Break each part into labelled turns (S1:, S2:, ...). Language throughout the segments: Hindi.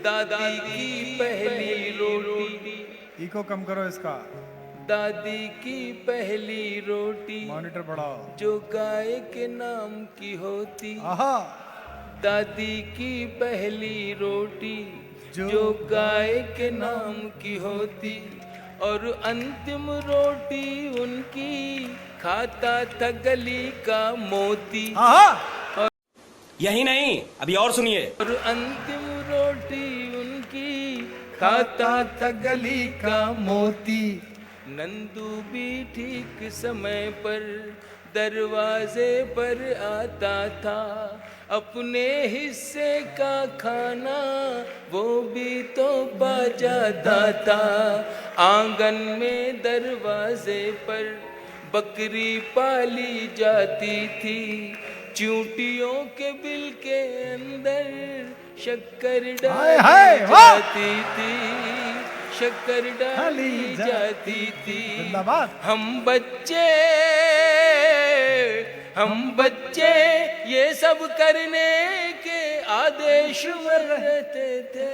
S1: दादी की पहली रोटी,
S2: इको कम करो इसका,
S1: दादी की पहली रोटी
S2: मॉनिटर बढ़ाओ।
S1: जो गाय के नाम की होती,
S2: आहा,
S1: दादी की पहली रोटी
S2: जो
S1: जो गाय के नाम की होती, और अंतिम रोटी उनकी खाता था गली का मोती।
S2: आहा,
S3: यही नहीं, अभी और सुनिए।
S1: और अंतिम रोटी उनकी खाता था गली का मोती। नंदू भी ठीक समय पर दरवाजे पर आता था, अपने हिस्से का खाना वो भी तो पा जाता था। आंगन में दरवाजे पर बकरी पाली जाती थी, चूंटियों के बिल के अंदर शक्कर डाली जाती थी, शक्कर डाली जाती थी।
S2: जिंदाबाद।
S1: हम बच्चे ये सब करने के आदेश में रहते थे।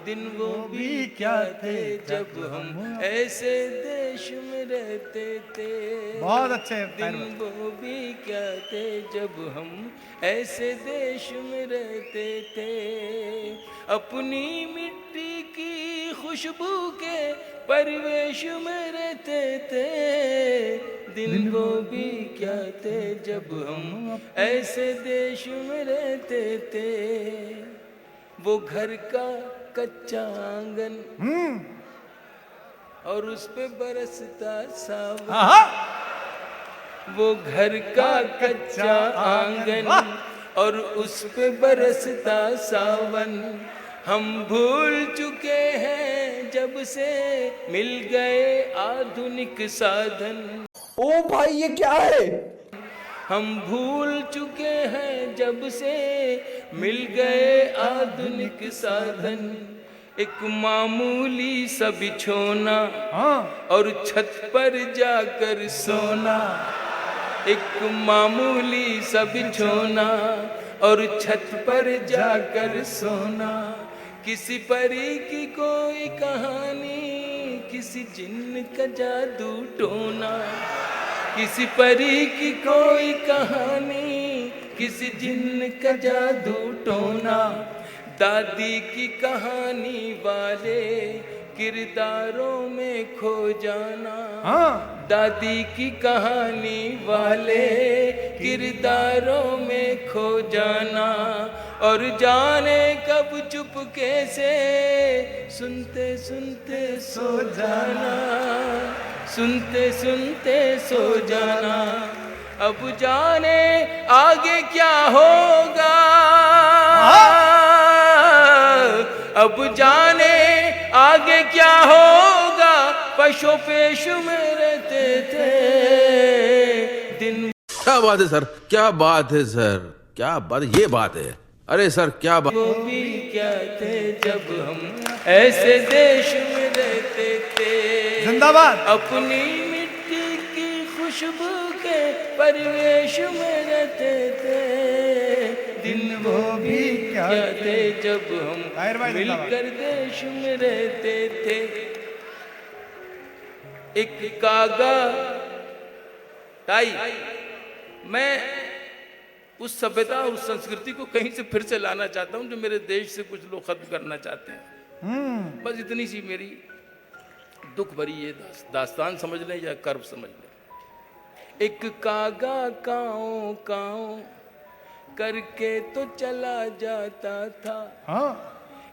S1: दिन वो भी क्या थे जब हम ऐसे देश में रहते थे।
S2: बहुत अच्छे।
S1: दिन वो भी क्या थे जब हम ऐसे देश में रहते थे। अपनी मिट्टी की खुशबू के परिवेश में रहते थे। दिन वो भी क्या थे जब हम ऐसे देश में रहते थे। वो घर का कच्चा आंगन और उस पे बरसता सावन। वो घर का कच्चा आंगन और उस पे बरसता सावन। हम भूल चुके हैं जब से मिल गए आधुनिक साधन।
S3: ओ भाई ये क्या है?
S1: हम भूल चुके हैं जब से मिल गए आधुनिक साधन। एक मामूली सा बिछोना और छत पर जाकर सोना। एक मामूली सा बिछोना और छत पर जाकर सोना। किसी परी की कोई कहानी, किसी जिन्न का जादू टोना। किसी परी की कोई कहानी, किसी जिन्न का जादू टोना। दादी की कहानी वाले किरदारों में खो जाना। दादी की कहानी वाले किरदारों में खो जाना। और जाने कब चुपके से सुनते सुनते सो जाना। सुनते सुनते सो जाना। अब जाने आगे क्या होगा। अब जाने आगे क्या होगा। पशु पेश में रहते थे दिन।
S4: क्या बात है सर, क्या बात है सर, क्या बात, ये बात है। अरे सर क्या बात।
S1: वो भी क्या थे जब हम ऐसे देश में रहते थे।
S2: जिंदाबाद।
S1: अपनी मिट्टी की खुशबू के परिवेश में रहते थे। दिन वो भी क्या थे जब हम मिलकर देश में रहते थे। एक कागा ताई, मैं उस सभ्यता उस संस्कृति को कहीं से फिर से लाना चाहता हूं जो मेरे देश से कुछ लोग खत्म करना चाहते हैं। बस इतनी सी मेरी दुख भरी ये दास्तान समझ लें या कर्म समझ लें। एक कागा काओ काओ करके तो चला जाता था।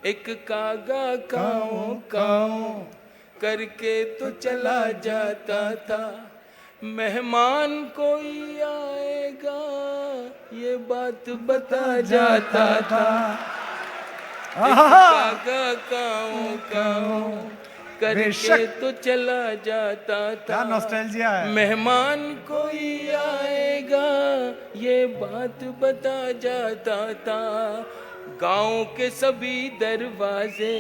S1: एक कागा काओ काओ करके तो चला जाता था। मेहमान कोई आएगा ये बात बता जाता था। कागा काओ काओ करके तो चला जाता था।
S2: नॉस्टैल्जिया है।
S1: मेहमान कोई आएगा ये बात बता जाता था। गांव के सभी दरवाजे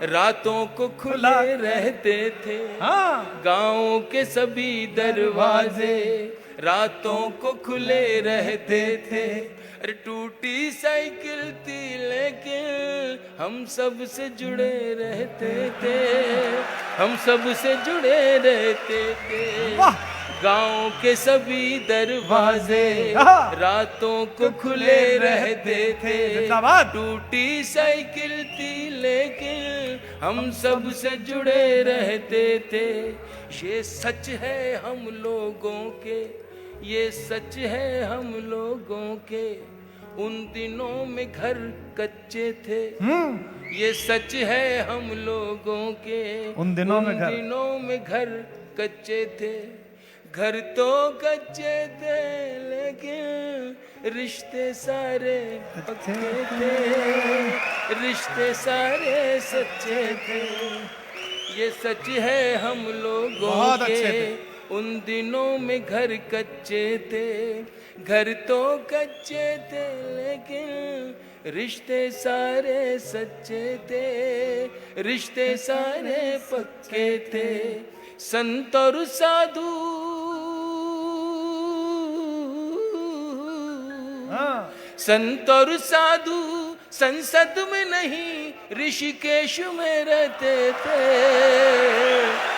S1: रातों को खुले रहते थे। गांव के सभी दरवाजे रातों को खुले रहते थे। अरे टूटी साइकिल थी लेकिन हम सब से जुड़े रहते थे, हम सब से जुड़े रहते थे।
S2: वाह!
S1: गांव के सभी दरवाजे रातों को खुले रहते थे।
S2: जिंदाबाद!
S1: टूटी साइकिल थी लेकिन हम सब से जुड़े रहते थे। ये सच है हम लोगों के, ये सच है हम लोगों के। उन दिनों में घर कच्चे थे, ये सच है हम लोगों के।
S2: उन दिनों में घर
S1: कच्चे थे। घर तो कच्चे थे लेकिन रिश्ते सारे पक्के थे, रिश्ते सारे सच्चे थे। ये सच है हम लोगों
S2: बहुत
S1: के।
S2: अच्छे थे।
S1: उन दिनों में घर कच्चे थे, घर तो कच्चे थे लेकिन रिश्ते सारे सच्चे थे, रिश्ते सारे पक्के थे। संत और साधु संत और साधु संसद में नहीं ऋषिकेश में रहते थे।